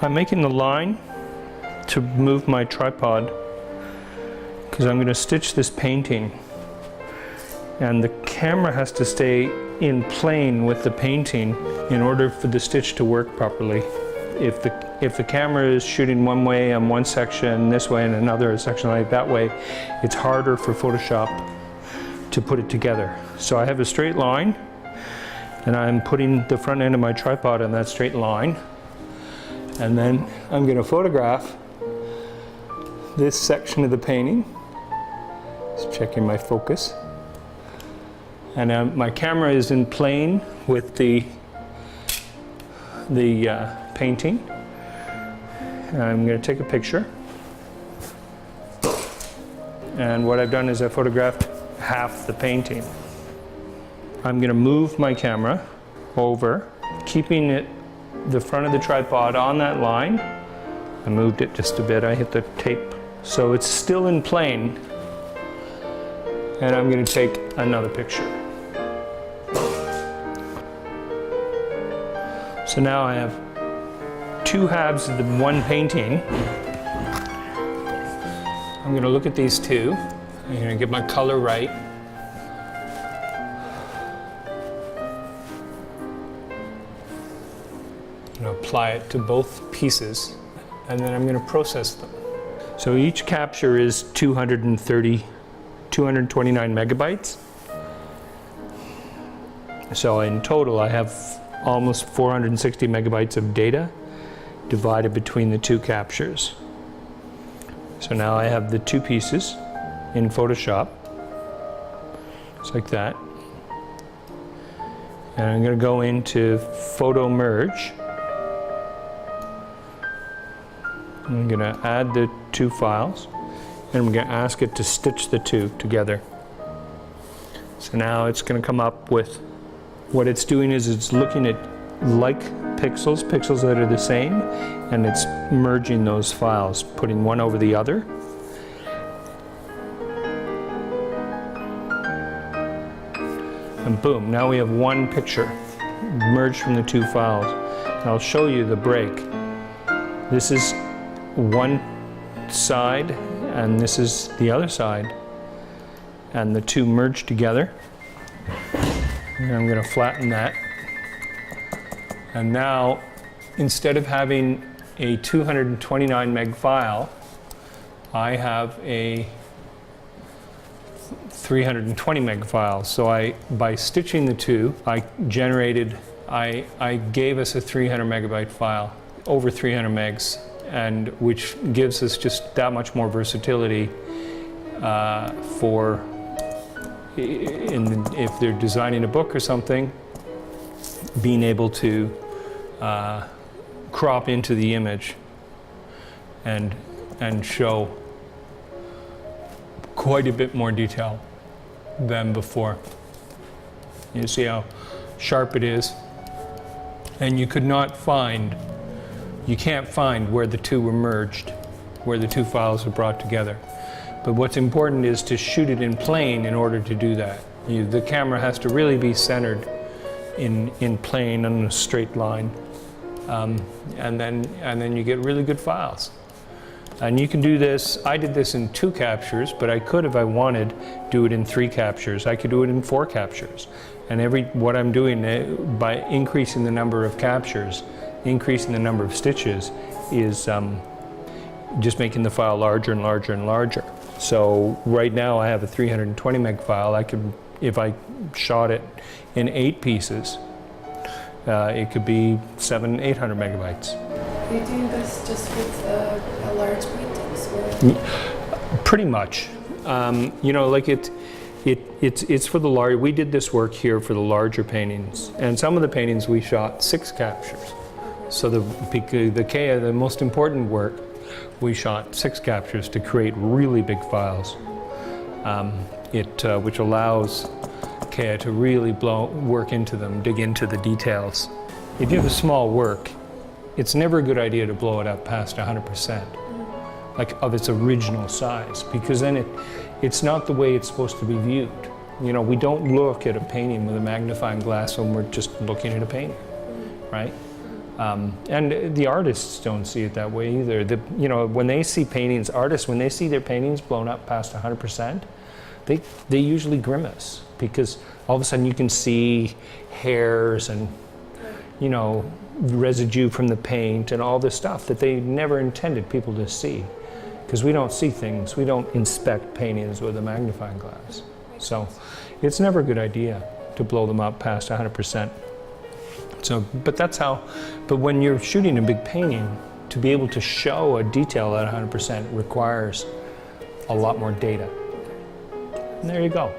I'm making the line to move my tripod because I'm going to stitch this painting, and the camera has to stay in plane with the painting in order for the stitch to work properly. If the camera is shooting one way on one section, this way, and another section like that way, it's harder for Photoshop to put it together. So I have a straight line, and I'm putting the front end of my tripod on that straight line, and then I'm going to photograph this section of the painting. Just checking my focus. And my camera is in plane with the painting. And I'm going to take a picture. And what I've done is I photographed half the painting. I'm going to move my camera over, keeping it the front of the tripod on that line. I moved it just a bit. I hit the tape. So it's still in plane. And I'm going to take another picture. So now I have two halves of the one painting. I'm going to look at these two. I'm going to get my color right. I'm going to apply it to both pieces, and then I'm going to process them. So each capture is 229 megabytes. So in total I have almost 460 megabytes of data divided between the two captures. So now I have the two pieces in Photoshop, just like that. And I'm going to go into Photo Merge. I'm going to add the two files, and I'm going to ask it to stitch the two together. So now it's going to come up with, what it's doing is it's looking at like pixels that are the same, and it's merging those files, putting one over the other. And boom, now we have one picture merged from the two files. And I'll show you the break. This is one side, and this is the other side, and the two merge together. And I'm going to flatten that. And now, instead of having a 229 meg file, I have a 320 meg file. So by stitching the two, I gave us a 300 megabyte file, over 300 megs, and which gives us just that much more versatility for if they're designing a book or something, being able to crop into the image and show quite a bit more detail than before. You see how sharp it is, and you can't find where the two were merged, where the two files were brought together. But what's important is to shoot it in plane in order to do that. The camera has to really be centered in plane on a straight line, and then you get really good files. And you can do this. I did this in 2 captures, but I could, if I wanted, do it in 3 captures. I could do it in 4 captures. And what I'm doing by increasing the number of captures, increasing the number of stitches, is just making the file larger and larger and larger. So right now I have a 320 meg file. I could, if I shot it in 8 pieces, it could be 700-800 megabytes. Are you doing this just with large paintings, or? Pretty much. You know, like it's for the large. We did this work here for the larger paintings, and some of the paintings we shot 6 captures. So the Kea, the most important work, we shot 6 captures to create really big files, which allows Kea to really work into them, dig into the details. If you have a small work, it's never a good idea to blow it up past 100%, like of its original size, because then it's not the way it's supposed to be viewed. You know, we don't look at a painting with a magnifying glass when we're just looking at a painting, right? And the artists don't see it that way either. When they see paintings, artists, when they see their paintings blown up past 100%, they usually grimace because all of a sudden you can see hairs and, residue from the paint and all this stuff that they never intended people to see. Because we don't see things, we don't inspect paintings with a magnifying glass. So it's never a good idea to blow them up past 100%. So, but when you're shooting a big painting, to be able to show a detail at 100% requires a lot more data. And there you go.